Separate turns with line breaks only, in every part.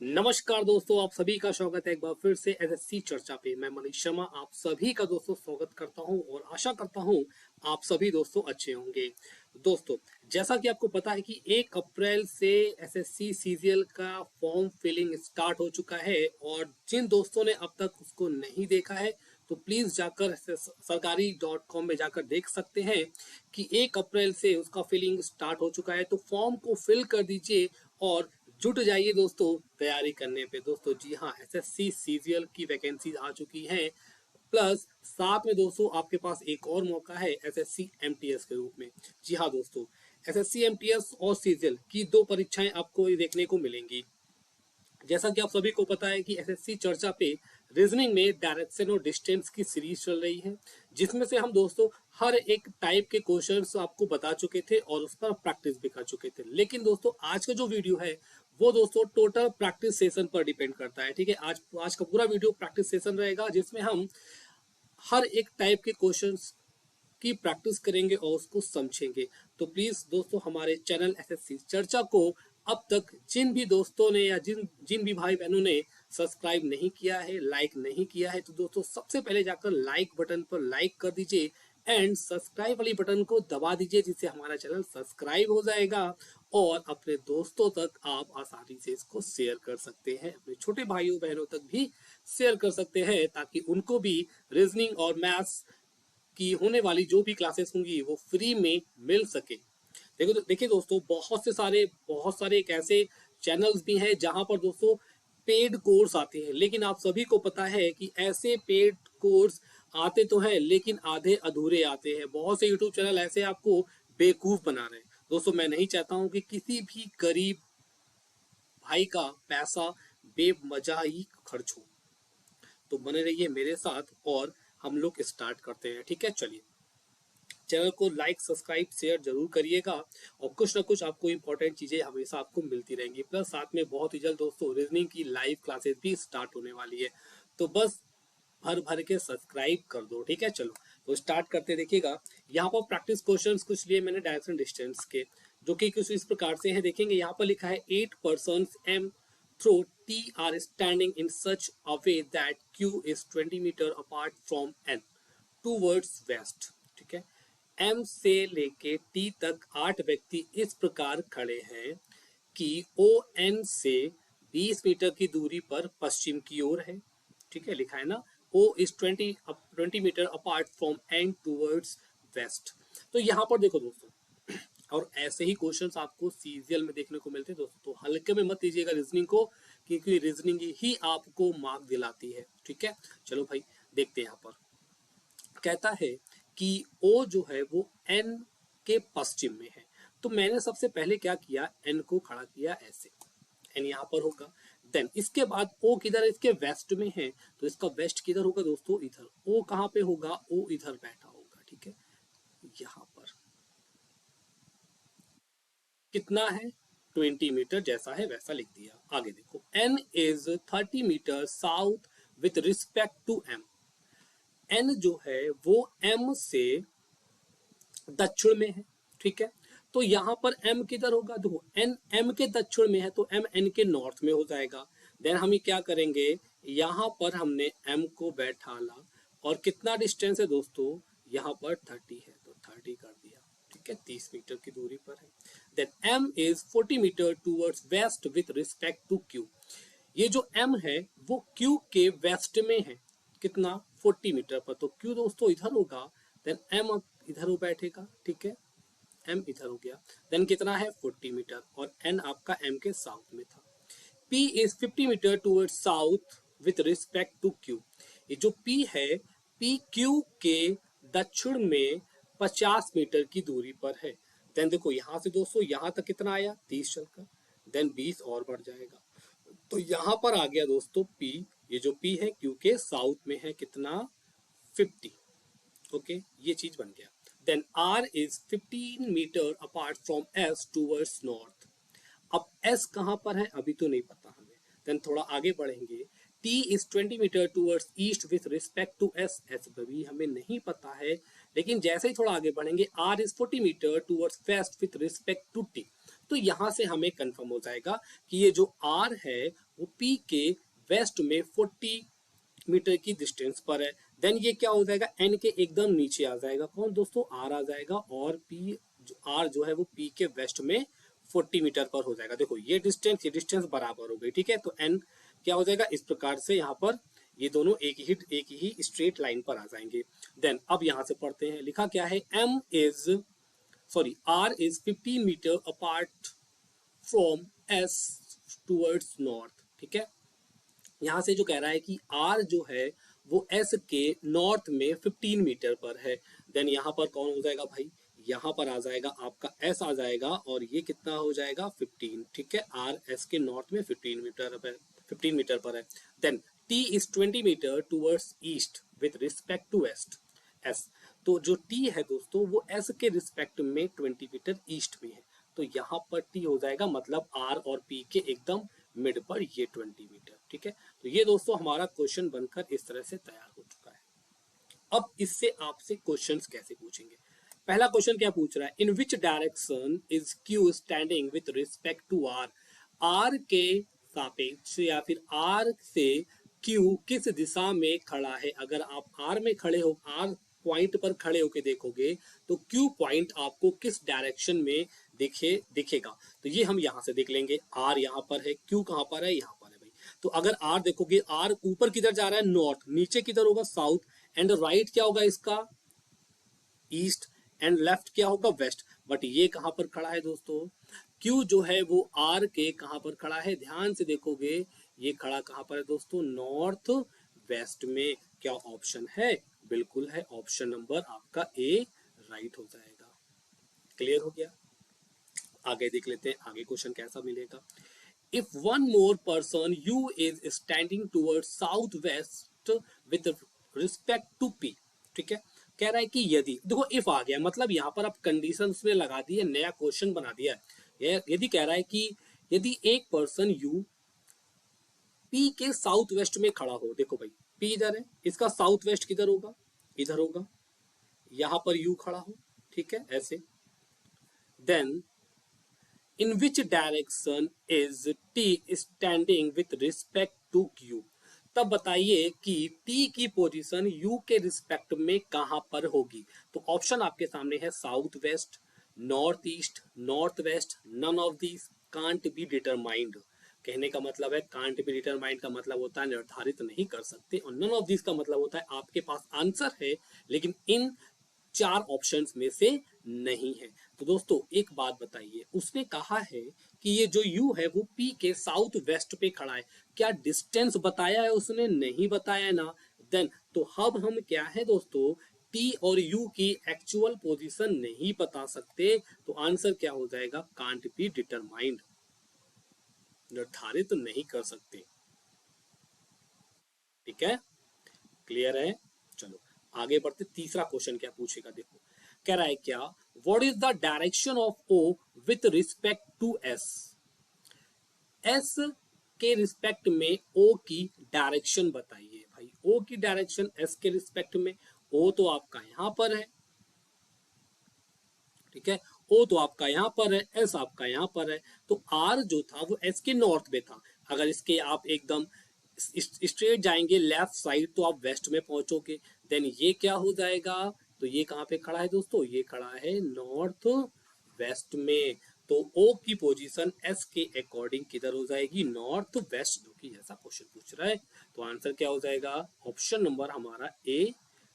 नमस्कार दोस्तों, आप सभी का स्वागत है एक बार फिर से एसएससी चर्चा पे। मैं मनीष शर्मा आप सभी का दोस्तों स्वागत करता हूं और आशा करता हूं आप सभी दोस्तों अच्छे होंगे। दोस्तों, जैसा कि आपको पता है कि 1 अप्रैल से एसएससी सीजीएल का फॉर्म फिलिंग स्टार्ट हो चुका है और जिन दोस्तों ने अब तक उसको नहीं देखा है तो प्लीज जाकर सरकारी.com में जाकर देख सकते हैं कि 1 अप्रैल से उसका फिलिंग स्टार्ट हो चुका है। तो फॉर्म को फिल कर दीजिए और जुट जाइए दोस्तों तैयारी करने पे। दोस्तों जी हाँ, एसएससी सीजीएल की वैकेंसीज आ चुकी हैं, प्लस साथ में दोस्तों आपके पास एक और मौका है एसएससी एमटीएस के रूप में। जी हाँ दोस्तों, एसएससी एमटीएस और सीजीएल की 2 परीक्षाएं आपको देखने को मिलेंगी। जैसा कि आप सभी को पता है कि एसएससी चर्चा पे रीजनिंग में डायरेक्शन और डिस्टेंस की सीरीज चल रही है, जिसमें से हम दोस्तों हर एक टाइप के क्वेश्चंस आपको बता चुके थे और उस पर प्रैक्टिस भी कर चुके थे। लेकिन दोस्तों आज का जो वीडियो है वो दोस्तों टोटल प्रैक्टिस सेशन पर डिपेंड करता है। ठीक है, आज का पूरा वीडियो प्रैक्टिस सेशन रहेगा, जिसमें हम हर एक टाइप के क्वेश्चंस की प्रैक्टिस करेंगे और उसको समझेंगे। तो प्लीज दोस्तों हमारे चैनल एसएससी चर्चा को अब तक जिन भी दोस्तों ने या जिन जिन भी भाई बहनों ने सब्सक्राइब नहीं किया है, लाइक नहीं किया है, तो दोस्तों सबसे पहले जाकर लाइक बटन पर लाइक कर दीजिए एंड सब्सक्राइब वाली बटन को दबा दीजिए, जिससे हमारा चैनल सब्सक्राइब हो जाएगा और अपने दोस्तों तक आप आसानी से इसको शेयर कर सकते हैं, अपने छोटे भाइयों बहनों तक भी शेयर कर सकते हैं, ताकि उनको भी रीजनिंग और मैथ्स की होने वाली जो भी क्लासेस होंगी वो फ्री में मिल सके। देखिए दोस्तों, बहुत सारे एक ऐसे चैनल्स भी हैं जहां पर दोस्तों पेड कोर्स आते हैं, लेकिन आप सभी को पता है कि ऐसे पेड कोर्स आते तो हैं लेकिन आधे अधूरे आते हैं। बहुत से यूट्यूब चैनल ऐसे आपको बेवकूफ बना रहे हैं। दोस्तों मैं नहीं चाहता हूं कि किसी भी गरीब भाई का पैसा बेमजा ही खर्च हो। तो बने रहिए मेरे साथ और हम लोग स्टार्ट करते हैं। ठीक है, चलिए चैनल को लाइक सब्सक्राइब शेयर जरूर करिएगा और कुछ ना कुछ आपको इंपॉर्टेंट चीजें हमेशा आपको मिलती रहेंगी। प्लस साथ में बहुत ही जल्द दोस्तों रीजनिंग की लाइव क्लासेस भी स्टार्ट होने वाली है, तो बस भर भर के सब्सक्राइब कर दो। ठीक है, चलो तो स्टार्ट करते। देखिएगा यहाँ पर प्रैक्टिस क्वेश्चंस कुछ लिए मैंने डायरेक्शन डिस्टेंस के, जो कि कुछ इस प्रकार से हैं। देखेंगे यहाँ पर लिखा है 8 persons m through t are standing in such a way that q is 20 meter apart from n towards west। ठीक है, एम से लेके टी तक 8 व्यक्ति इस प्रकार खड़े हैं कि ओ एन से 20 मीटर की दूरी पर पश्चिम की ओर है। ठीक है, लिखा है ना, O is 20 metre apart from N towards west. तो यहाँ पर देखो दोस्तों, और ऐसे ही क्वेश्चंस आपको सीजीएल में देखने को मिलते हैं दोस्तों, तो हल्के में मत लीजिएगा रीजनिंग को, क्योंकि रीजनिंग ही आपको मार्क दिलाती है। ठीक है, चलो भाई देखते हैं। यहाँ पर कहता है कि O जो है वो N के पश्चिम में है। तो मैंने सबसे पहले क्या किया, N को खड़ा किया ऐसे, N यहाँ पर होगा। देन इसके बाद O किधर है, इसके वेस्ट में है, तो इसका वेस्ट किधर होगा दोस्तों, इधर। O कहाँ पे होगा, O इधर बैठा होगा। ठीक है, यहाँ पर कितना है 20 मीटर, जैसा है वैसा लिख दिया। आगे देखो, N is 30 metre south with respect to M। N जो है वो M से दक्षिण में है। ठीक है, तो यहां पर M किधर होगा, देखो N M के दक्षिण में है तो M N के नॉर्थ में हो जाएगा। देन हम क्या करेंगे, यहां पर हमने M को बैठाला और कितना डिस्टेंस है दोस्तों, यहां पर 30 है तो 30 कर दिया। ठीक है, 30 मीटर की दूरी पर है। Then M is 40 metre towards west with respect to Q। ये जो M है वो Q के वेस्ट में है, कितना 40 मीटर पर, तो Q दोस्तों इधर होगा। देन M इधर हो बैठेगा। ठीक है, M इधर हो गया। देन कितना है 40 मीटर और N आपका M के साउथ में था। P is 50 metre towards south with respect to Q। ये जो P है, P Q के दक्षिण में 50 मीटर की दूरी पर है। देन देखो यहाँ से दोस्तों यहाँ तक कितना आया 30 चलकर, देन 20 और बढ़ जाएगा, तो यहाँ पर आ गया दोस्तों P। ये जो P है Q के साउथ में है, कितना 50। ओके, ये चीज बन गया। Then R is 15 metre apart from S towards north. अब S कहां पर है अभी तो नहीं पता हमें, देन थोड़ा आगे बढ़ेंगे। T is 20 metre towards east with respect to S। S भी हमें नहीं पता है, लेकिन जैसे ही थोड़ा आगे बढ़ेंगे R is 40 metre towards west with respect to T। तो यहाँ से हमें कंफर्म हो जाएगा कि ये जो R है वो P के वेस्ट में 40 मीटर की डिस्टेंस पर है। देन ये क्या हो जाएगा, N के एकदम नीचे आ जाएगा कौन दोस्तों, R आ जाएगा, और P R जो है वो P के वेस्ट में 40 मीटर पर हो जाएगा। देखो ये डिस्टेंस बराबर हो गई, ठीक है। तो N क्या हो जाएगा, इस प्रकार से यहाँ पर ये दोनों एक ही स्ट्रेट लाइन पर आ जाएंगे। देन अब यहाँ से पढ़ते हैं, लिखा क्या है, R is 15 metre apart from S towards north, ठीक है। यहाँ से जो कह रहा है कि R जो है वो S के नॉर्थ में 15 मीटर पर है। देन यहाँ पर कौन हो जाएगा भाई, यहाँ पर आ जाएगा आपका S आ जाएगा, और ये कितना हो जाएगा 15, ठीक है। R S के नॉर्थ में 15 मीटर पर है। Then T is 20 metre towards east with respect to west S। तो जो T है दोस्तों वो S के रिस्पेक्ट में 20 मीटर ईस्ट में है। तो यहाँ पर T हो जाएगा मतलब R और P के एकदम मिड पर ये 20 मीटर, ठीक है। तो ये दोस्तों हमारा क्वेश्चन बनकर इस तरह से तैयार हो चुका है। अब इससे आपसे क्वेश्चंस कैसे पूछेंगे। पहला क्वेश्चन क्या पूछ रहा है, in which direction is Q standing with respect to R। R के सापेक्ष या फिर R से Q किस दिशा में खड़ा है। अगर आप R में खड़े हो, R पॉइंट पर खड़े होकर देखोगे तो Q पॉइंट आपको किस डायरेक्शन में दिखेगा। तो ये हम यहाँ से देख लेंगे, R यहाँ पर है, Q कहाँ पर है, यहाँ पर है भाई। तो अगर R देखोगे, R ऊपर किधर जा रहा है, नॉर्थ, नीचे किधर होगा, साउथ, एंड राइट क्या होगा इसका, ईस्ट, एंड लेफ्ट क्या होगा, वेस्ट। बट ये कहां पर खड़ा है दोस्तों, Q जो है वो R के कहां पर खड़ा है, ध्यान से देखोगे ये खड़ा कहां पर है दोस्तों, नॉर्थ वेस्ट में। क्या ऑप्शन है, बिल्कुल है ऑप्शन नंबर आपका ए राइट हो जाएगा। क्लियर हो गया, आगे देख लेते हैं आगे क्वेश्चन कैसा मिलेगा। If one more person U is standing toward south west with respect to P, ठीक है। कह रहा है कि यदि, देखो इफ आ गया मतलब यहाँ पर आप कंडीशन उसमें लगा दी है, नया क्वेश्चन बना दिया है। यदि कह रहा है कि यदि एक पर्सन यू P के साउथ वेस्ट में खड़ा हो, देखो भाई P इधर है, इसका साउथ वेस्ट किधर होगा, इधर होगा, यहां पर U खड़ा हो, ठीक है, ऐसे। Then in which direction is T standing with respect to Q। तब बताइए कि T की पोजीशन U के रिस्पेक्ट में कहां पर होगी। तो ऑप्शन आपके सामने है south west, north east, north west, none of these, can't be determined. कहने का मतलब है कांट बी डिटरमाइंड का मतलब होता है निर्धारित नहीं कर सकते, और नन ऑफ दीज का मतलब होता है आपके पास आंसर है लेकिन इन 4 ऑप्शंस में से नहीं है। तो दोस्तों एक बात बताइए, उसने कहा है कि ये जो U है वो P के साउथ वेस्ट पे खड़ा है, क्या डिस्टेंस बताया है उसने, नहीं बताया है ना। देन तो अब हम क्या है दोस्तों, T और U की एक्चुअल पोजीशन नहीं बता सकते, तो आंसर क्या हो जाएगा, कांट बी डिटरमाइंड, निर्धारित नहीं कर सकते, ठीक है। क्लियर है, चलो आगे बढ़ते। तीसरा क्वेश्चन क्या पूछेगा, देखो कह रहा है क्या, what is the direction of O with respect to S। S के रिस्पेक्ट में O की डायरेक्शन बताइए भाई, O की डायरेक्शन S के रिस्पेक्ट में, O तो आपका यहां पर है, ठीक है, O तो आपका यहां पर है, S आपका यहां पर है, तो R जो था वो S के नॉर्थ में था। अगर इसके आप एकदम स्ट्रेट जाएंगे लेफ्ट साइड तो आप वेस्ट में पहुंचोगे। देन ये क्या हो जाएगा, तो ये कहां पे खड़ा है दोस्तों, ये खड़ा है नॉर्थ वेस्ट में। तो O की पोजीशन S के अकॉर्डिंग किधर हो जाएगी, नॉर्थ वेस्ट, जो कि ऐसा क्वेश्चन पूछ रहा है। तो आंसर क्या हो जाएगा, ऑप्शन नंबर हमारा ए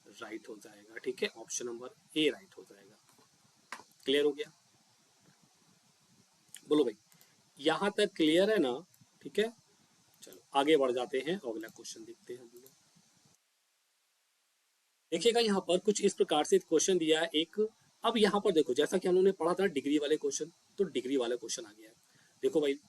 राइट हो जाएगा, ठीक है, ऑप्शन नंबर ए राइट हो जाएगा। क्लियर हो गया, बोलो भाई यहां तक क्लियर है ना, ठीक है। चलो आगे बढ़ जाते हैं, अगला क्वेश्चन देखते हैं हम लोग। देखिएगा यहाँ पर कुछ इस प्रकार से क्वेश्चन दिया है एक। अब यहाँ पर देखो जैसा कि हम लोगों ने पढ़ा था डिग्री वाले क्वेश्चन, तो डिग्री वाला क्वेश्चन आ गया है। देखो भाई,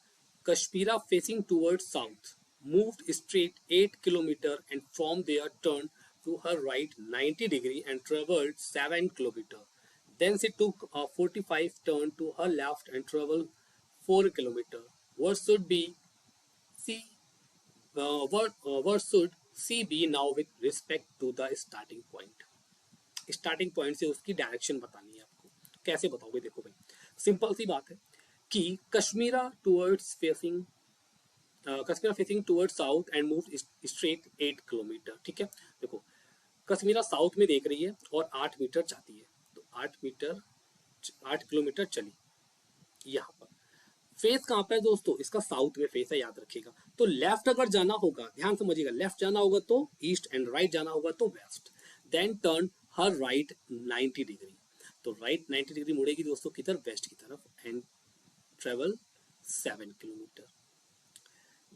Kashmira facing toward south moved straight 8 kilometre and from there turn to her right 90 degree and travelled 7 kilometre. Then she took a 45 turn to her left and traveled 4 kilometer. What should be C? What should C be now with respect to the starting point? Starting point से उसकी direction बतानी है आपको। कैसे बताओगे, देखो भाई simple सी बात है, कि Kashmira facing towards south and move straight 8 kilometre. ठीक है, देखो कश्मीरा साउथ में देख रही है और 8 मीटर जाती है, तो 8 किलोमीटर चली। यहाँ पर फेस कहाँ पे है दोस्तों, इसका साउथ में फेस है, याद रखिएगा। तो लेफ्ट अगर जाना होगा, ध्यान समझिएगा, लेफ्ट जाना होगा तो ईस्ट एंड राइट जाना होगा तो west. Then turn her right 90 degree, तो राइट 90 डिग्री मुड़ेगी दोस्तों किधर, वेस्ट की तरफ, and travel 7 kilometre.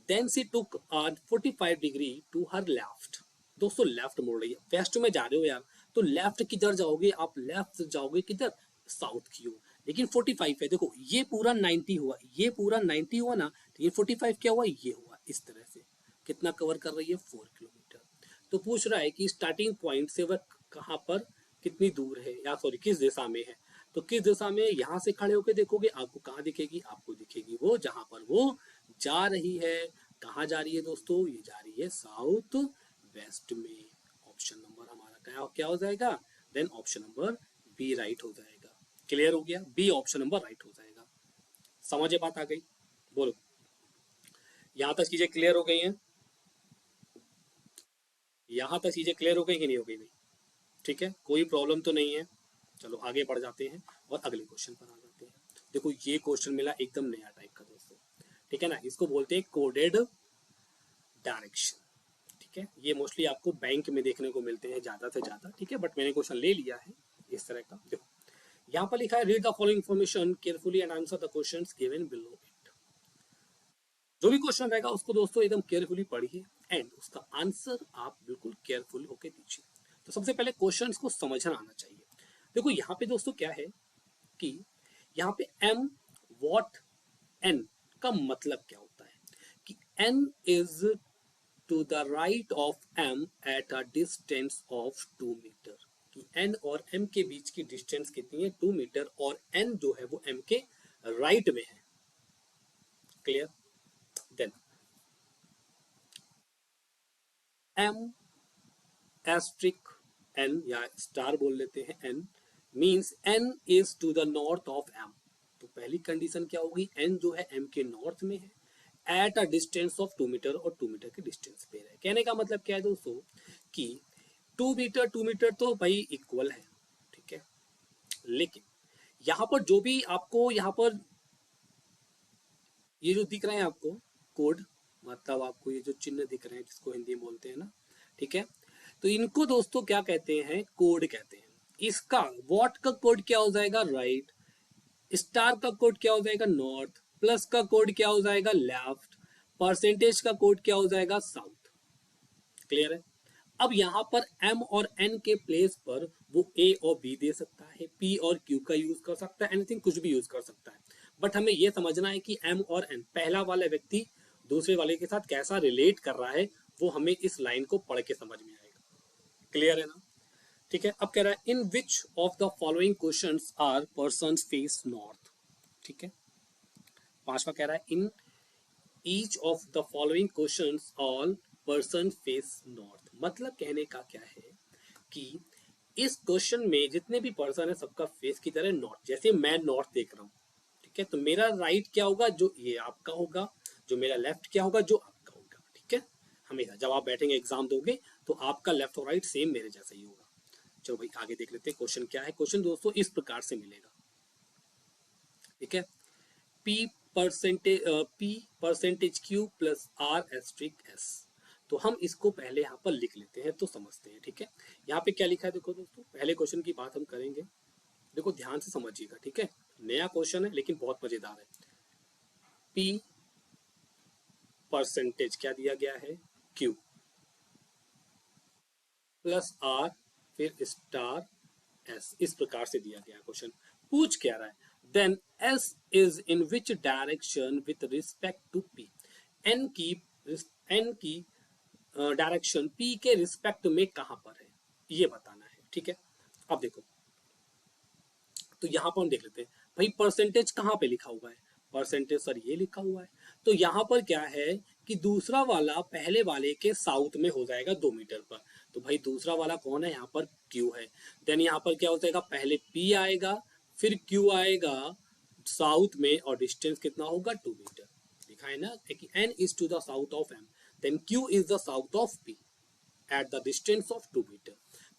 Then she took 45 degree to her left, दोस्तों लेफ्ट मोड़ रही है, वेस्ट में जा रहे हो यार, तो लेफ्ट किधर जाओगे आप, लेफ्ट जाओगे किधर, साउथ की ओर। लेकिन 45 है, देखो ये पूरा 90 हुआ, ये पूरा 90 हुआ ना, तो ये 45 क्या हुआ, ये हुआ। इस तरह से कितना कवर कर रही है, 4 किलोमीटर। तो पूछ रहा है कि स्टार्टिंग पॉइंट से वह कहाँ पर कितनी दूर है, या सॉरी किस दिशा में है। तो किस दिशा में, यहाँ से खड़े होकर देखोगे आपको कहाँ दिखेगी, आपको दिखेगी वो जहां पर वो जा रही है। कहाँ जा रही है दोस्तों, ये जा रही है साउथ वेस्ट में। ऑप्शन नंबर हमारा क्या क्या हो जाएगा, then option number B right हो जाएगा। क्लियर हो गया, बी ऑप्शन नंबर राइट हो जाएगा। समझे बात आ गई, बोलो यहां तक चीजें क्लियर हो गई हैं, यहां तक चीजें क्लियर हो गई कि नहीं हो गई भाई, ठीक है, कोई प्रॉब्लम तो नहीं है। चलो आगे बढ़ जाते हैं और अगले क्वेश्चन पर आ जाते हैं। देखो ये क्वेश्चन मिला एकदम नया टाइप का दोस्तों, ठीक है ना, इसको बोलते हैं कोडेड डायरेक्शन। ठीक है, ये मोस्टली आपको बैंक में देखने को मिलते हैं ज्यादा से ज्यादा, ठीक है, बट मैंने क्वेश्चन ले लिया है इस तरह का। देखो यहाँ पर लिखा है read the following information carefully and answer the questions given below it. जो भी क्वेश्चन रहेगा उसको दोस्तों एकदम केयरफुली पढ़िए एंड उसका आंसर आप बिल्कुल केयरफुल होकर दीजिए। तो सबसे पहले क्वेश्चंस को समझना आना चाहिए। देखो यहाँ पे दोस्तों क्या है कि यहाँ पे एम वॉट एन का मतलब क्या होता है कि N is to the right of M at a distance of 2 metre, कि एन और एम के बीच की डिस्टेंस कितनी है, 2 मीटर, और एन जो है वो एम के राइट में है। Clear, then M asterisk N या स्टार बोल लेते हैं N, means N is to the north of M. तो पहली कंडीशन क्या होगी, एन जो है एम के नॉर्थ में है at a distance of 2 metre, और 2 मीटर के डिस्टेंस पे है। कहने का मतलब क्या है दोस्तों कि 2 मीटर तो भाई इक्वल है, ठीक है, लेकिन यहाँ पर जो भी आपको यहाँ पर ये जो दिख रहे हैं आपको कोड, मतलब आपको ये जो चिन्ह दिख रहे हैं जिसको हिंदी में बोलते हैं ना, ठीक है, तो इनको दोस्तों क्या कहते हैं, कोड कहते हैं। इसका वॉट का कोड क्या हो जाएगा, राइट, स्टार का कोड क्या हो जाएगा, नॉर्थ, प्लस का कोड क्या हो जाएगा, लेफ्ट, परसेंटेज का कोड क्या हो जाएगा, साउथ। क्लियर है। अब यहाँ पर एम और एन के प्लेस पर वो ए और बी दे सकता है, पी और क्यू का यूज कर सकता है, एनीथिंग कुछ भी यूज कर सकता है। बट हमें यह समझना है कि एम और एन पहला वाला व्यक्ति दूसरे वाले के साथ कैसा रिलेट कर रहा है, वो हमें इस लाइन को पढ़ के समझ में आएगा। क्लियर है ना, ठीक है। अब कह रहा है in which of the following questions are person face north, ठीक है। पांचवा कह रहा है in each of the following questions all person face north. मतलब कहने का क्या है कि इस क्वेश्चन में जितने भी पर्सन है सबका फेस की तरह नॉर्थ, जैसे मैं नॉर्थ देख रहा हूँ, ठीक है, तो मेरा राइट क्या होगा, जो ये आपका होगा, जो मेरा लेफ्ट क्या होगा, जो आपका होगा, ठीक है। हमेशा जब आप बैठेंगे एग्जाम दोगे तो आपका लेफ्ट और राइट सेम मेरे जैसा ही होगा। चलो भाई आगे देख लेते हैं क्वेश्चन क्या है। क्वेश्चन दोस्तों इस प्रकार से मिलेगा, ठीक है, P percentage Q plus R asterisk S. तो हम इसको पहले यहाँ पर लिख लेते हैं तो समझते हैं, ठीक है। यहाँ पे क्या लिखा है देखो दोस्तों, पहले क्वेश्चन की बात हम करेंगे, देखो ध्यान से समझिएगा, ठीक है, नया क्वेश्चन है लेकिन बहुत मजेदार है। पी परसेंटेज क्या दिया गया है, क्यू प्लस आर फिर स्टार एस, इस प्रकार से दिया गया क्वेश्चन। पूछ क्या रहा है, then S is in which direction with respect to P. N की डायरेक्शन पी के रिस्पेक्ट में कहां पर है, ये बताना है, ठीक है। अब देखो तो यहां पर हम देख लेते हैं भाई परसेंटेज कहां पे लिखा हुआ है, परसेंटेज सर ये लिखा हुआ है, तो यहां पर क्या है कि दूसरा वाला पहले वाले के साउथ में हो जाएगा 2 मीटर पर। तो भाई दूसरा वाला कौन है, यहाँ पर क्यू है। देन यहाँ पर क्या हो जाएगा, पहले पी आएगा फिर क्यू आएगा, साउथ में और डिस्टेंस कितना होगा 2 मीटर। लिखा है ना कि n is to the south of m, then q is the south of p at the distance of 2 metre.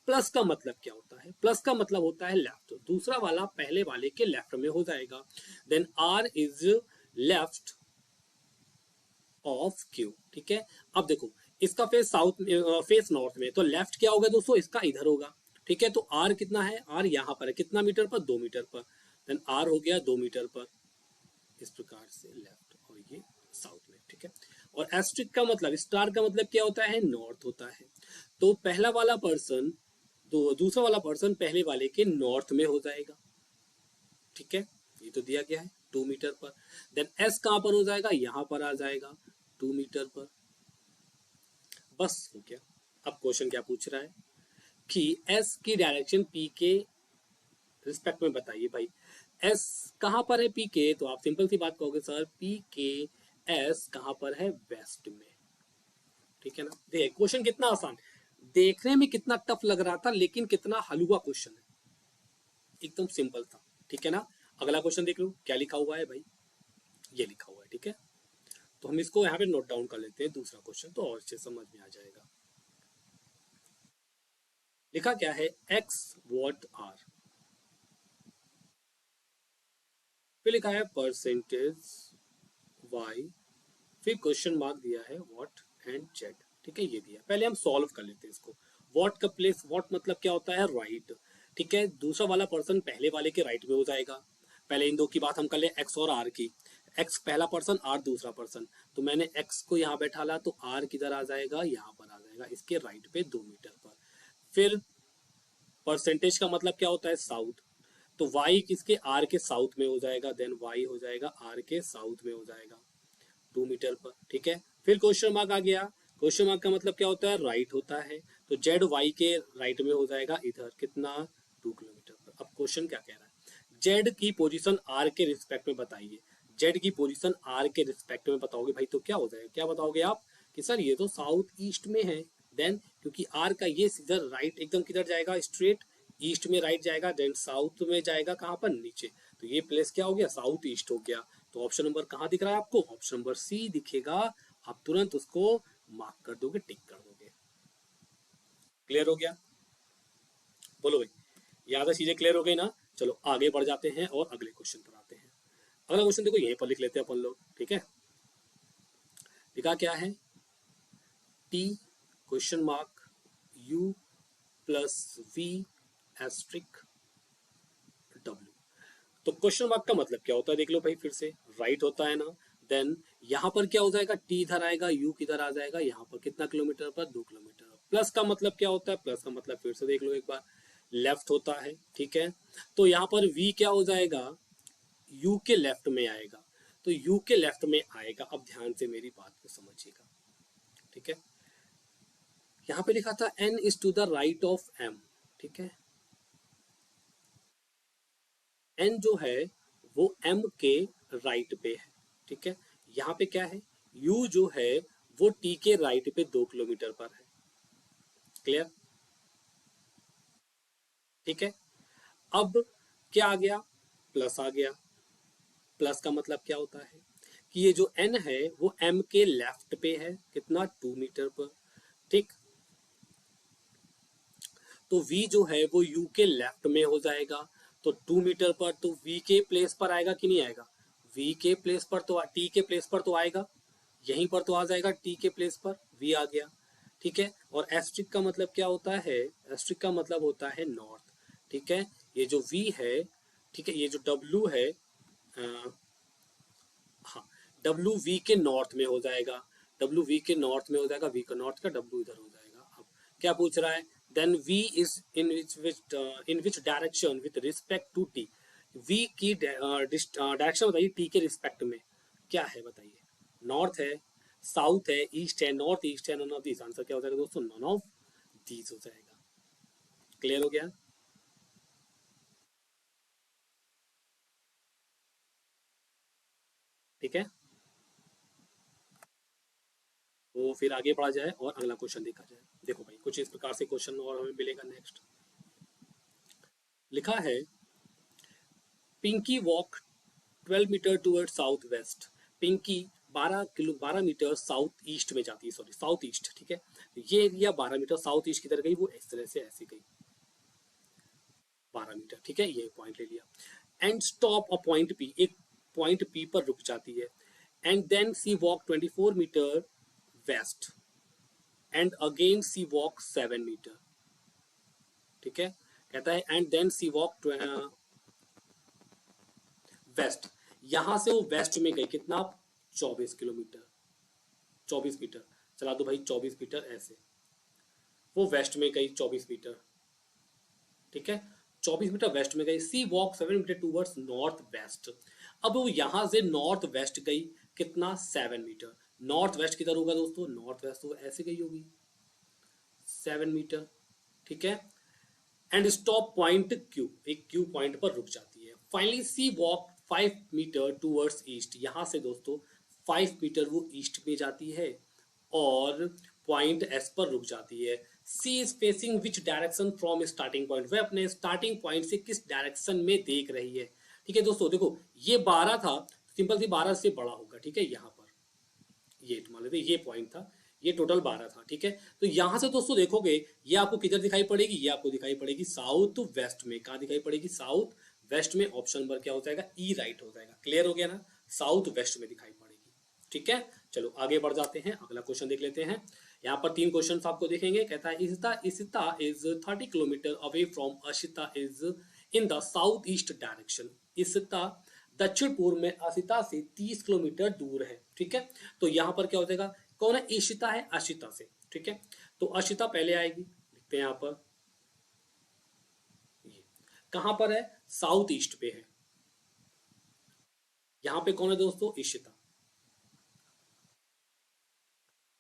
Plus का मतलब क्या होता है? प्लस का मतलब होता है लेफ्ट, दूसरा वाला पहले वाले के लेफ्ट में हो जाएगा। Then r is left of q। ठीक है, अब देखो इसका फेस साउथ में, फेस नॉर्थ में, तो लेफ्ट क्या होगा दोस्तों? इसका इधर होगा। ठीक है, तो r कितना है? r यहाँ पर है, कितना मीटर पर? 2 मीटर पर। देन r हो गया 2 मीटर पर, इस प्रकार से लेफ्ट और ये साउथ में। ठीक है, और एस्ट्रिक का मतलब, स्टार का मतलब क्या होता है? नॉर्थ होता है। तो पहला वाला पर्सन दूसरा वाला पर्सन पहले वाले के नॉर्थ में हो जाएगा। ठीक है, ये तो दिया गया है 2 मीटर पर। देन एस कहां पर हो जाएगा? यहां पर आ जाएगा 2 मीटर पर। बस हो गया। अब क्वेश्चन क्या पूछ रहा है कि एस की डायरेक्शन पी के रिस्पेक्ट में बताइए भाई। एस कहां पर है पी के? तो आप सिंपल सी बात कहोगे सर पी के एस कहां पर है? वेस्ट में। ठीक है ना, देखिए क्वेश्चन कितना आसान, देखने में कितना टफ लग रहा था लेकिन कितना हलवा क्वेश्चन है, एकदम सिंपल था। ठीक है ना, अगला क्वेश्चन देख लो क्या लिखा हुआ है भाई, ये लिखा हुआ है। ठीक है, तो हम इसको यहाँ पे नोट डाउन कर लेते हैं, दूसरा क्वेश्चन तो और अच्छे समझ में आ जाएगा। लिखा क्या है? एक्स वॉट आर, फिर लिखा है परसेंटेज वाई, फिर क्वेश्चन मार्क दिया है व्हाट एंड जेड। ठीक है, ये दिया। पहले हम सॉल्व कर लेते हैं इसको। व्हाट का प्लेस, व्हाट मतलब क्या होता है? राइट। ठीक है, दूसरा वाला पर्सन पहले वाले के राइट में हो जाएगा। पहले इन दो की बात हम कर ले, एक्स और आर की। एक्स पहला पर्सन, आर दूसरा पर्सन, तो मैंने एक्स को यहाँ बैठाला तो आर किधर आ जाएगा? यहाँ पर आ जाएगा, इसके राइट पे 2 मीटर पर। फिर परसेंटेज का मतलब क्या होता है? साउथ, तो वाई किसके? आर के साउथ में हो जाएगा, देन वाई हो जाएगा आर के साउथ में हो जाएगा 2 मीटर पर। ठीक है, फिर क्वेश्चन मार्क आ गया। क्वेश्चन मार्क का मतलब क्या होता है? राइट होता है, तो जेड वाई के राइट में हो जाएगा इधर, कितना? 2 किलोमीटर पर। अब क्वेश्चन क्या कह रहा है? जेड की पोजीशन आर के रिस्पेक्ट में बताइए। जेड की पोजीशन आर के रिस्पेक्ट में बताओगे भाई तो क्या हो जाएगा? क्या बताओगे आप कि सर ये तो साउथ ईस्ट में है। देन क्योंकि आर का ये सीधा राइट एकदम किधर जाएगा? स्ट्रेट ईस्ट में राइट जाएगा, देन साउथ में जाएगा कहाँ पर? नीचे। तो ये प्लेस क्या हो गया? साउथ ईस्ट हो गया। तो ऑप्शन नंबर कहाँ दिख रहा है आपको? ऑप्शन नंबर सी दिखेगा। आप तुरंत उसको मार्क कर दोगे, टिक कर दोगे। क्लियर हो गया? बोलो भाई, ये आधा चीजें क्लियर हो गई ना? चलो आगे बढ़ जाते हैं और अगले क्वेश्चन पर आते हैं। अगला क्वेश्चन देखो यहीं पर लिख लेते हैं अपन लोग। ठीक है, लिखा क्या है? T question mark U plus V asterisk W. तो क्वेश्चन मार्क का मतलब क्या होता है? देख लो भाई फिर से, राइट होता है ना। देन यहाँ पर क्या हो जाएगा? टी इधर आएगा, यू किधर आ जाएगा? यहाँ पर कितना किलोमीटर पर? 2 किलोमीटर। प्लस का मतलब क्या होता है? प्लस का मतलब फिर से देख लो एक बार, लेफ्ट होता है। ठीक है, तो यहाँ पर वी क्या हो जाएगा? यू के लेफ्ट में आएगा, तो यू के लेफ्ट में आएगा। अब ध्यान से मेरी बात को समझिएगा। ठीक है, यहाँ पे लिखा था N is to the right of M. ठीक है, एन जो है वो एम के राइट पे है। ठीक है, यहाँ पे क्या है? यू जो है वो टी के राइट पे 2 किलोमीटर पर है। क्लियर? ठीक है, अब क्या आ गया? प्लस आ गया। प्लस का मतलब क्या होता है कि ये जो एन है वो एम के लेफ्ट पे है, कितना? 2 मीटर पर। ठीक, तो v जो है वो u के लेफ्ट में हो जाएगा, तो 2 मीटर पर, तो v के प्लेस पर आएगा कि नहीं आएगा? v के प्लेस पर तो t के प्लेस पर तो आएगा, यहीं पर तो आ जाएगा t के प्लेस पर, v आ गया। ठीक है, और एस्ट्रिक का मतलब क्या होता है? एस्ट्रिक का मतलब होता है नॉर्थ। ठीक है, ये जो v है, ठीक है, ये जो w है, हाँ, डब्ल्यू वी के नॉर्थ में हो जाएगा, डब्ल्यू वी के नॉर्थ में हो जाएगा, वी का नॉर्थ का, डब्ल्यू इधर हो जाएगा। अब क्या पूछ रहा है? Then V is in which direction with respect to T. V की डायरेक्शन बताइए टी के रिस्पेक्ट में, क्या है बताइए? नॉर्थ है, साउथ है, ईस्ट है, नॉर्थ ईस्ट है, नॉन ऑफ दिस। आंसर क्या हो जाएगा दोस्तों? नॉन ऑफ दीज हो जाएगा। क्लियर हो गया? ठीक है, तो फिर आगे बढ़ा जाए और अगला क्वेश्चन देखा जाए। देखो भाई कुछ इस प्रकार से क्वेश्चन और हमें मिलेगा नेक्स्ट। लिखा है Pinky walk 12 metre toward south west, Pinky 12 metre south east में जाती है, सॉरी साउथ ईस्ट, ठीक है। ये एरिया 12 मीटर साउथ ईस्ट की तरफ गई, वो इस तरह से ऐसे गई 12 मीटर, ठीक है, ये पॉइंट ले लिया। And stop a point P, एक पॉइंट पी पर रुक जाती है। And then she walk 24 metre west, and again she walk 7 metre, ठीक है। कहता है and then she walk west, यहां से वो वेस्ट में गई कितना, 24 किलोमीटर, 24 मीटर, चला दो भाई 24 मीटर ऐसे, वो वेस्ट में गई 24 मीटर, ठीक है, 24 मीटर वेस्ट में गई। C walk 7 metre towards north west, अब वो यहां से नॉर्थ वेस्ट गई कितना, 7 मीटर। नॉर्थ वेस्ट किधर होगा दोस्तों, नॉर्थ वेस्ट तो ऐसे गई होगी 7 मीटर, ठीक है। एंड स्टॉप पॉइंट क्यू, एक क्यू पॉइंट पर रुक जाती है। फाइनली सी वॉक 5 मीटर टूवर्ड्स ईस्ट, यहां से दोस्तों 5 मीटर वो ईस्ट में जाती है और पॉइंट एस पर रुक जाती है। C is facing which direction from starting point, वह अपने स्टार्टिंग पॉइंट से किस डायरेक्शन में देख रही है, ठीक है दोस्तों। देखो ये 12 था, सिंपल सी 12 से बड़ा होगा, ठीक है, यहाँ पर ये मान लेते ये पॉइंट था, ये टोटल 12 था, ठीक है। तो यहां से दोस्तों देखोगे ये आपको किधर दिखाई पड़ेगी, ये आपको दिखाई पड़ेगी साउथ वेस्ट में। कहा दिखाई पड़ेगी, साउथ वेस्ट में। ऑप्शन नंबर क्या हो जाएगा, ई राइट हो जाएगा। क्लियर हो गया ना, साउथ वेस्ट में दिखाई पड़ेगी, ठीक है। चलो आगे बढ़ जाते हैं, अगला क्वेश्चन देख लेते हैं। यहाँ पर 3 क्वेश्चन आपको देखेंगे। कहता है Ishita is 30 kilometre away from Ashita is in the south east direction. Ishita दक्षिण पूर्व में अशिता से 30 किलोमीटर दूर है, ठीक है। तो यहाँ पर क्या हो जाएगा, कौन है, इशिता है अशिता से, ठीक है। तो अशिता पहले आएगी, लिखते हैं यहाँ पर, ये कहां पर है, साउथ ईस्ट पे है। यहाँ पे कौन है दोस्तों, इशिता,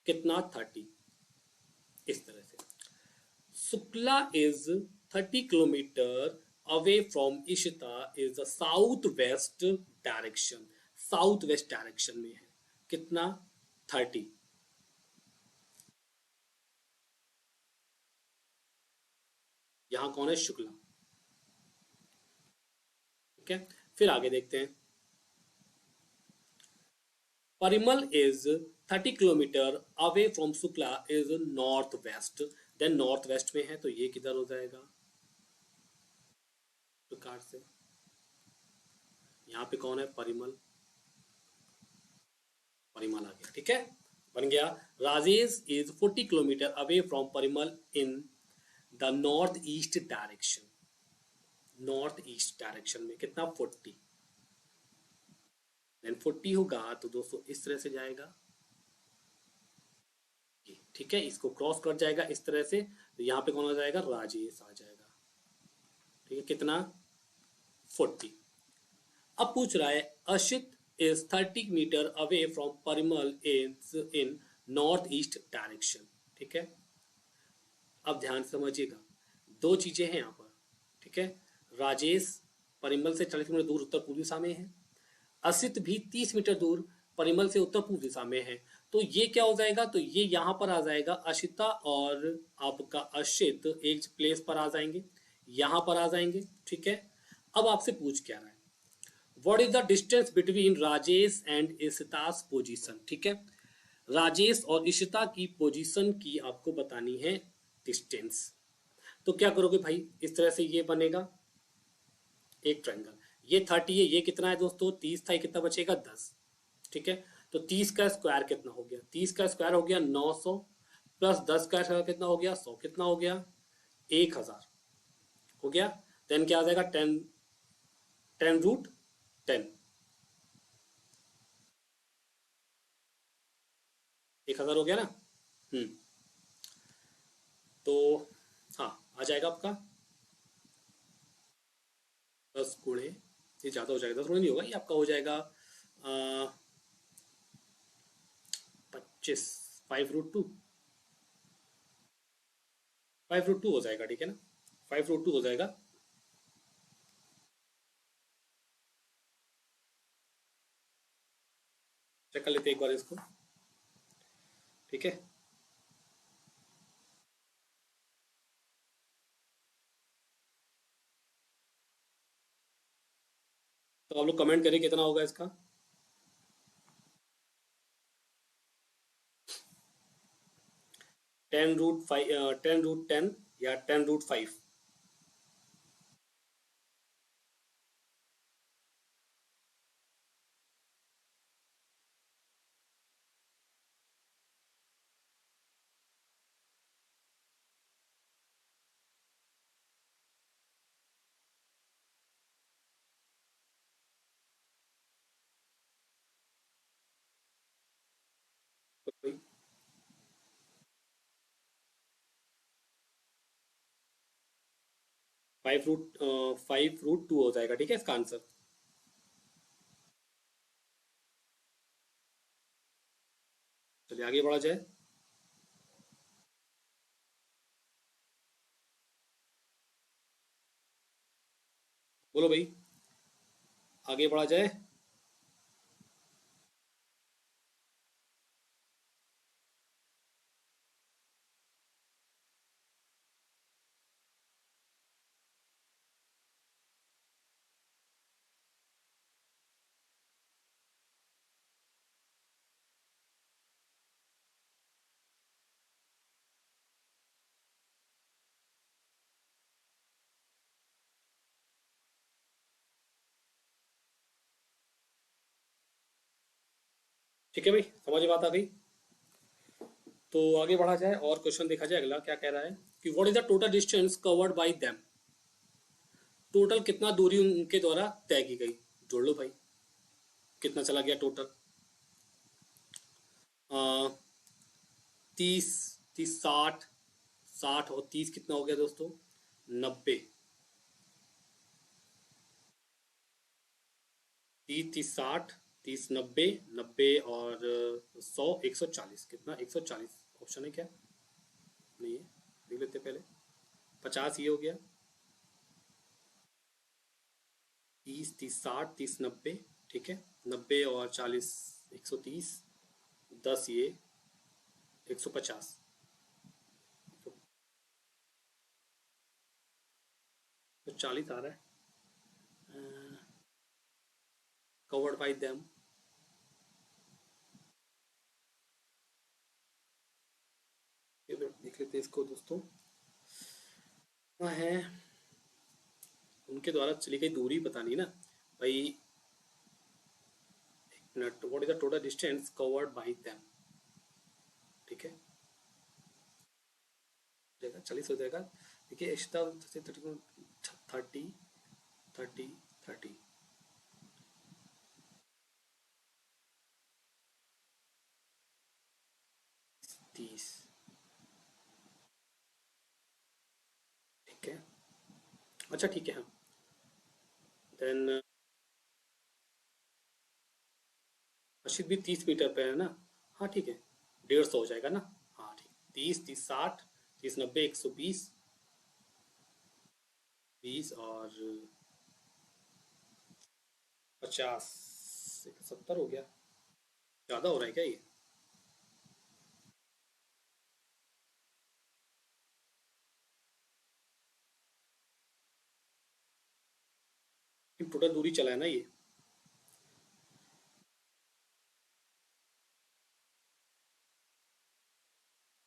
कितना 30, इस तरह से। Shukla is 30 kilometre away from Ishita is the south west direction, south west direction में है, कितना 30। यहां कौन है, शुक्ला, ठीक है। फिर आगे देखते हैं। Parimal is 30 kilometre away from Shukla is north west, then north west में है, तो ये किधर हो जाएगा, प्रकार से। यहाँ पे कौन है, परिमल, परिमल आ गया, ठीक है, बन गया। Rajesh is 40 kilometre away from Parimal in the north east direction, north east direction में कितना 40, देन 40 होगा तो दोस्तों इस तरह से जाएगा, ठीक है, इसको क्रॉस कर जाएगा इस तरह से, तो यहाँ पे कौन आ जाएगा, राजेश आ जाएगा, ठीक है, कितना 40। अब पूछ रहा है Ashit is 30 metre away from Parimal in north east direction, ठीक है। अब ध्यान समझिएगा, दो चीजें हैं यहाँ पर, ठीक है। राजेश परिमल से 40 मीटर दूर उत्तर पूर्व दिशा में है, असित भी 30 मीटर दूर परिमल से उत्तर पूर्व दिशा में है। तो ये क्या हो जाएगा, तो ये यहाँ पर आ जाएगा, अशिता और आपका अशित एक प्लेस पर आ जाएंगे, यहाँ पर आ जाएंगे, ठीक है। अब आपसे पूछ क्या रहा है, what is the distance between Rajesh and इशिता's पोजीशन, ठीक है। राजेश और इशिता की पोजीशन की आपको बतानी है डिस्टेंस। तो क्या करोगे भाई, इस तरह से ये बनेगा एक ट्रायंगल, ये 30 है, ये कितना है दोस्तों 30 था, ये कितना बचेगा 10, ठीक है। तो 30 का स्क्वायर कितना हो गया, 30 का स्क्वायर हो गया 900, प्लस 10 का स्क्वायर कितना हो गया 100, कितना हो गया 1000 हो गया। देन क्या आ जाएगा 10, 10√10, 1000 हो गया ना। हम्म, तो हाँ आ जाएगा आपका 10 गुणे, ये ज़्यादा हो जाएगा, 10 गुणे नहीं होगा, ये आपका हो जाएगा 25, 5√2, 5√2 हो जाएगा, ठीक है ना, 5√2 हो जाएगा। चेक कर लेते हैं एक बार इसको, ठीक है। तो आप लोग कमेंट करिए कितना होगा इसका। 10√5, 10√10 या 10√5। कोई 5√2 हो जाएगा, ठीक है इसका आंसर। चलिए आगे बढ़ा जाए। बोलो भाई, आगे बढ़ा जाए। ठीक है भाई, समझ में बात आ गई। तो आगे बढ़ा जाए और क्वेश्चन देखा जाए अगला क्या कह रहा है कि what is the total distance covered by them. Total कितना दूरी उनके द्वारा तय की गई, जोड़ लो भाई, कितना चला गया टोटल। 30, 30, 60, 60 और 30 कितना हो गया दोस्तों, 90। 30, 30, 60, 30, 90, 90 और 100, 140, कितना 140 ऑप्शन है क्या, नहीं है, देख लेते पहले। 50 ये हो गया, 30, 30, 60, 30, 90, ठीक है, 90 और 40, 130, 10 ये 150, तो 40 आ रहा है कवर्ड बाई देम। देख लेते हैं इसको दोस्तों, कितना है उनके द्वारा चली गई दूरी, पता नहीं ना भाई। एक minute, what is the total distance covered by them, ठीक है, 40 हो जाएगा। देखिए एक्स्ट्रा 30, 30, 30, 30, ठीक है, अच्छा ठीक है हाँ। देन मस्जिद भी 30 मीटर पे है ना, हाँ ठीक है, 150 हो जाएगा ना। हाँ ठीक, 30, 30, 60, 30, 90, 120, 20 और 50, 70 हो गया। ज़्यादा हो रहा है क्या ये। टोटल दूरी चला है ना ये,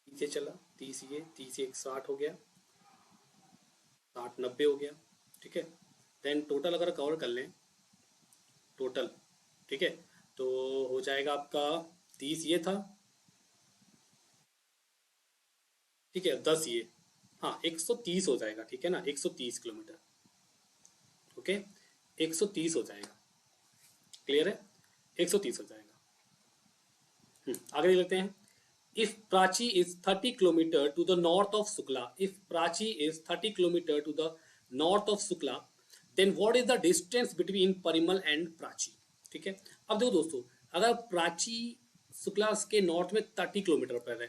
ये चला 30, ये 30, 160 हो गया, 60, 90 हो गया, ठीक है। देन टोटल अगर कवर कर लें टोटल, ठीक है, तो हो जाएगा आपका 30 ये था, ठीक है, 10 ये, हाँ 130 हो जाएगा, ठीक है ना, 130 किलोमीटर, ओके, 130 हो जाएगा, क्लियर है, 130 हो जाएगा। आगे देख लेते हैं। If Prachi is 30 kilometre to the north of Shukla, if Prachi is 30 kilometre to the north of Shukla, then what is the distance between Parimal and Prachi, ठीक है। अब देखो दोस्तों, अगर प्राची शुक्ला के नॉर्थ में 30 किलोमीटर पर है,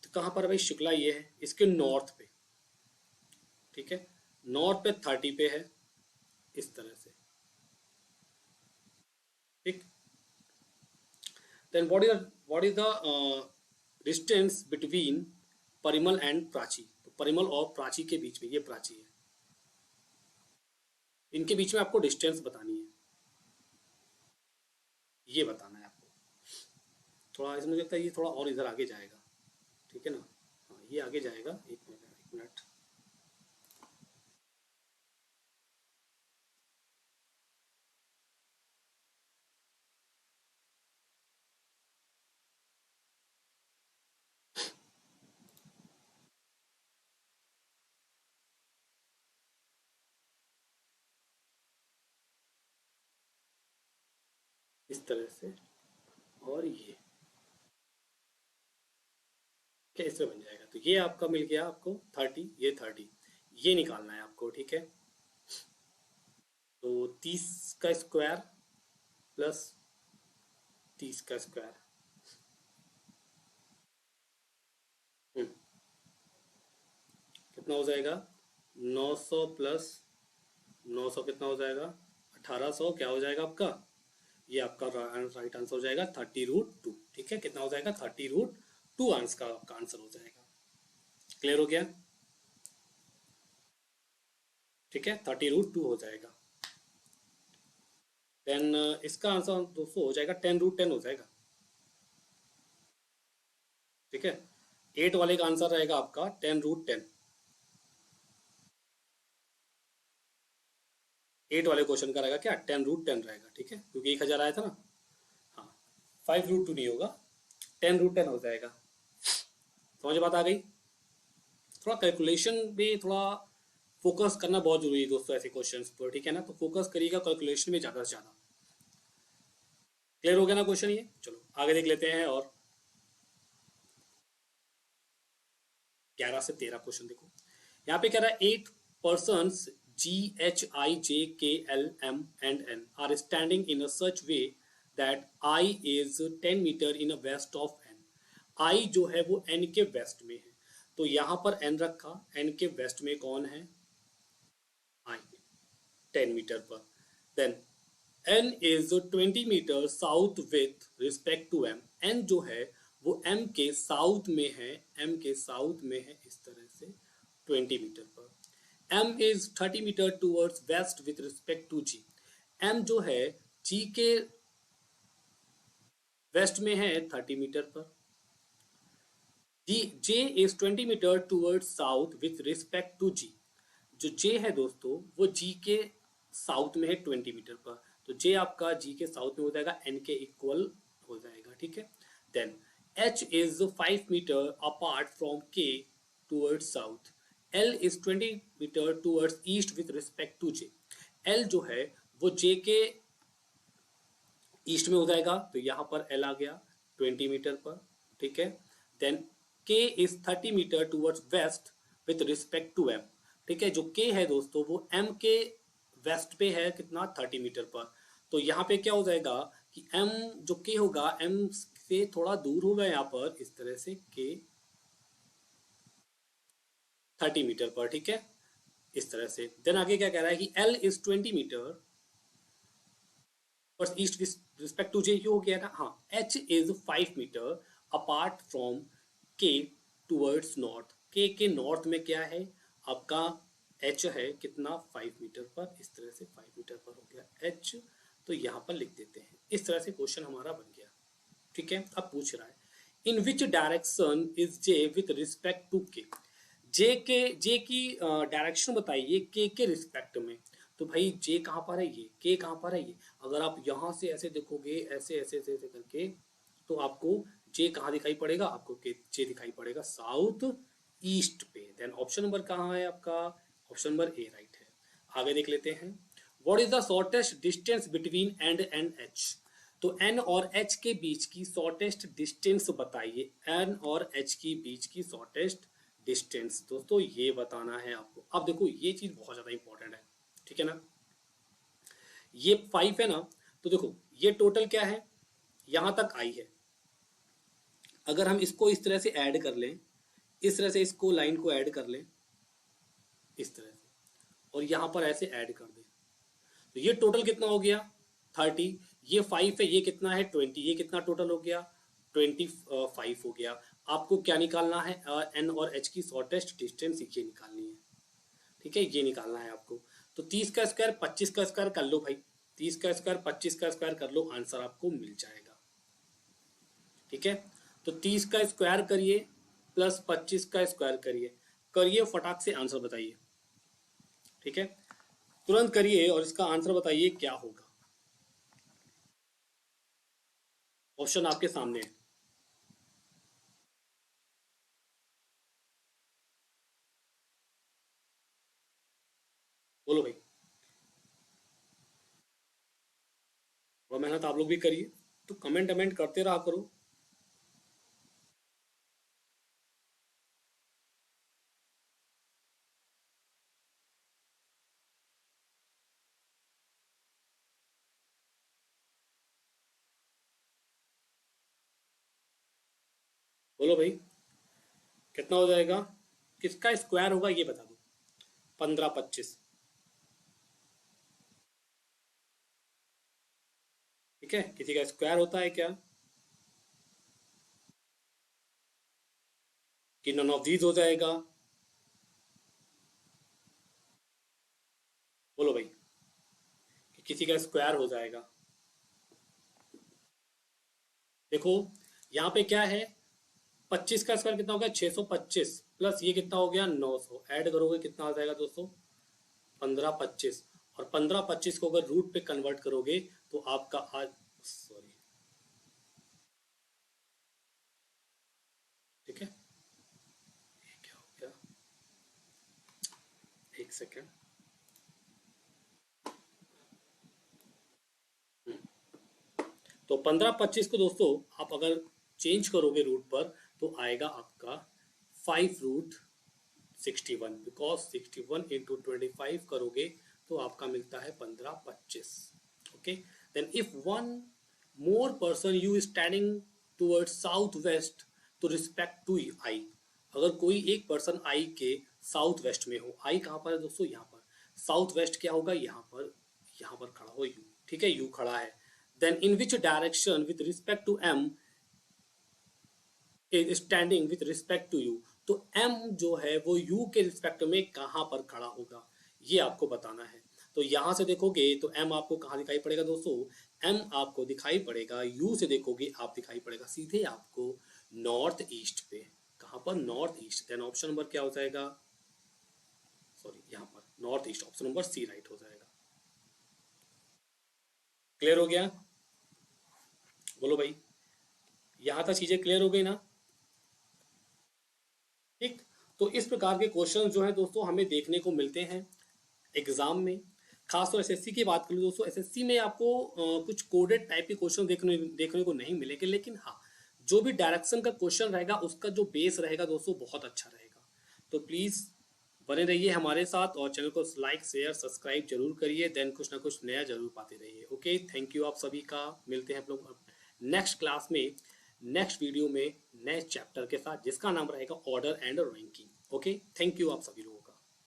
तो कहाँ पर भाई शुक्ला ये है इसके नॉर्थ पे, ठीक है, नॉर्थ पे 30 पे है, इस तरह से, ठीक। Then what is the distance between Parimal and Prachi, तो परिमल और प्राची के बीच में, ये प्राची है, इनके बीच में आपको डिस्टेंस बतानी है, ये बताना है आपको। थोड़ा इसमें मुझे लगता है ये थोड़ा और इधर आगे जाएगा, ठीक है ना। हाँ ये आगे जाएगा, एक मिनट। इस तरह से, और ये क्या इससे बन जाएगा, तो ये आपका मिल गया आपको 30, ये 30, ये निकालना है आपको, ठीक है। तो 30 का स्क्वायर प्लस 30 का स्क्वायर, कितना हो जाएगा, 900 प्लस 900 कितना हो जाएगा, 1800, क्या हो जाएगा आपका, ये आपका राइट आंसर हो जाएगा 30√2, ठीक है। कितना हो जाएगा, 30√2 आंसर का आपका आंसर हो जाएगा। क्लियर हो गया, ठीक है, 30√2 हो जाएगा। देन इसका आंसर दोस्तों हो जाएगा 10√10 हो जाएगा, ठीक है। 8 वाले का आंसर रहेगा आपका 10√10। 8 वाले क्वेश्चन का रहेगा क्या, 10√10 रहेगा, ठीक है, क्योंकि 1000 आया था ना। हाँ 5√2 नहीं होगा, 10√10 हो जाएगा। समझ बात आ गई। थोड़ा कैलकुलेशन में थोड़ा फोकस करना बहुत जरूरी है दोस्तों ऐसे क्वेश्चंस पर, ठीक है ना। तो फोकस करिएगा कैलकुलेशन में ज़्यादा से ज़्यादा। क्लियर हो गया ना क्वेश्चन ये, चलो आगे देख लेते हैं। और 11 से 13 क्वेश्चन देखो, यहाँ पे कह रहा है 8 persons GHIJKLMand N are standing in a such way that I is 10 meter in a west of N। I जो है वो N के वेस्ट में है, तो यहाँ पर N रखा, N के वेस्ट में कौन है, I 10 मीटर पर। Then N is 20 metre south with respect to M। N जो है वो M के साउथ में है, M के साउथ में है इस तरह से 20 मीटर पर। M is 30 metre towards west with respect to G। M जो है G के वेस्ट में है 30 मीटर पर। J is 20 metre towards south with respect to G। जो J है दोस्तों वो G के साउथ में है 20 मीटर पर, तो J आपका G के साउथ में हो जाएगा, N के इक्वल हो जाएगा, ठीक है। Then H is 5 metre apart from K towards south. L is 20 metre towards east with respect to J। L जो है वो J के ईस्ट में हो जाएगा, तो यहाँ पर L आ गया 20 मीटर पर, ठीक है। Then K is 30 metre towards west with respect to M। ठीक है, जो K है दोस्तों वो M के वेस्ट पे है कितना 30 मीटर पर, तो यहाँ पे क्या हो जाएगा कि M जो K होगा M से थोड़ा दूर होगा यहाँ पर इस तरह से K 30 मीटर पर, ठीक है, इस तरह से। देन आगे क्या कह रहा है कि L is 20 मीटर पर ईस्ट रिस्पेक्ट टू J, ये हो गया ना। हाँ H is 5 metre apart from K towards north. K के नॉर्थ में क्या है आपका H है कितना 5 मीटर पर, इस तरह से 5 मीटर पर हो गया H, तो यहाँ पर लिख देते हैं। इस तरह से क्वेश्चन हमारा बन गया, ठीक है। अब पूछ रहा है in which direction is J with respect to K। J की डायरेक्शन बताइए K के रिस्पेक्ट में, तो भाई J कहाँ पर है, ये K कहाँ पर है, ये अगर आप यहाँ से ऐसे देखोगे ऐसे ऐसे ऐसे ऐसे करके, तो आपको J कहाँ दिखाई पड़ेगा, आपको J दिखाई पड़ेगा साउथ ईस्ट पे। देन ऑप्शन नंबर कहाँ है आपका, ऑप्शन नंबर ए राइट है। आगे देख लेते हैं what is the shortest distance between and and H। तो N और H के बीच की शॉर्टेस्ट डिस्टेंस बताइए, N और H के बीच की शॉर्टेस्ट डिस्टेंस दोस्तों ये बताना है आपको। अब देखो ये चीज बहुत ज्यादा इंपॉर्टेंट है, ठीक है ना। ये 5 है ना, तो देखो ये टोटल क्या है, यहां तक आई है। अगर हम इसको इस तरह से ऐड कर लें, इस तरह से इसको लाइन को ऐड कर लें इस तरह से, और यहां पर ऐसे ऐड कर दें, तो ये टोटल कितना हो गया 30। ये 5 है, ये कितना है 20, ये कितना टोटल हो गया 25 हो गया। आपको क्या निकालना है, N और H की शॉर्टेस्ट डिस्टेंस ये निकालनी है, ठीक है, ये निकालना है आपको। तो 30 का स्क्वायर 25 का स्क्वायर कर लो भाई, 30 का स्क्वायर 25 का स्क्वायर कर लो, आंसर आपको मिल जाएगा। ठीक है, तो 30 का स्क्वायर करिए प्लस 25 का स्क्वायर करिए, करिए फटाक से आंसर बताइए। ठीक है, तुरंत करिए और इसका आंसर बताइए क्या होगा। ऑप्शन आपके सामने है। बोलो भाई, और मेहनत आप लोग भी करिए, तो कमेंट कमेंट करते रहा करो। बोलो भाई, कितना हो जाएगा, किसका स्क्वायर होगा ये बता दो। 15 25। ठीक है, किसी का स्क्वायर होता है क्या, कि नन ऑफ दीज हो जाएगा। बोलो भाई, कि किसी का स्क्वायर हो जाएगा। देखो यहाँ पे क्या है, 25 का स्क्वायर कितना हो गया 625, प्लस ये कितना हो गया 900, ऐड करोगे कितना आ जाएगा दोस्तों 15 25। और 15 25 को अगर रूट पे कन्वर्ट करोगे तो आपका आज, सॉरी, ठीक है, ये क्या हो गया, एक सेकेंड। तो 15 25 को दोस्तों आप अगर चेंज करोगे रूट पर तो आएगा आपका 5√61, बिकॉज 61 × 25 करोगे तो आपका मिलता है 15 25। Okay, then if one more person you standing toward south west to respect to I, अगर कोई एक पर्सन आई के साउथ वेस्ट में हो, आई कहाँ पर है दोस्तों, यहाँ पर, साउथ वेस्ट क्या होगा यहाँ पर खड़ा हो यू, ठीक है, यू खड़ा है, then in which direction with respect to m is standing with respect to u, तो m जो है वो u के रिस्पेक्ट में कहां पर खड़ा होगा ये आपको बताना है। तो यहां से देखोगे तो m आपको कहां दिखाई पड़ेगा दोस्तों, m आपको दिखाई पड़ेगा, u से देखोगे आप दिखाई पड़ेगा सीधे आपको नॉर्थ ईस्ट पे, कहां पर, north east. Then option number क्या हो जाएगा, सॉरी यहां पर north east, option number C right हो जाएगा। क्लियर हो गया, बोलो भाई, यहां तक चीजें क्लियर हो गई ना। ठीक, तो इस प्रकार के क्वेश्चन जो है दोस्तों हमें देखने को मिलते हैं एग्जाम में। खासतौर एसएससी की बात करूँ दोस्तों, एसएससी में आपको कुछ कोडेड टाइप के क्वेश्चन देखने को नहीं मिलेंगे, लेकिन हाँ जो भी डायरेक्शन का क्वेश्चन रहेगा उसका जो बेस रहेगा दोस्तों बहुत अच्छा रहेगा। तो प्लीज़ बने रहिए हमारे साथ और चैनल को लाइक शेयर सब्सक्राइब जरूर करिए, देन कुछ ना कुछ नया जरूर पाते रहिए। ओके, थैंक यू आप सभी का, मिलते हैं आप लोग नेक्स्ट क्लास में, नेक्स्ट वीडियो में नए चैप्टर के साथ जिसका नाम रहेगा order and ranking. Okay, thank you आप सभी लोग।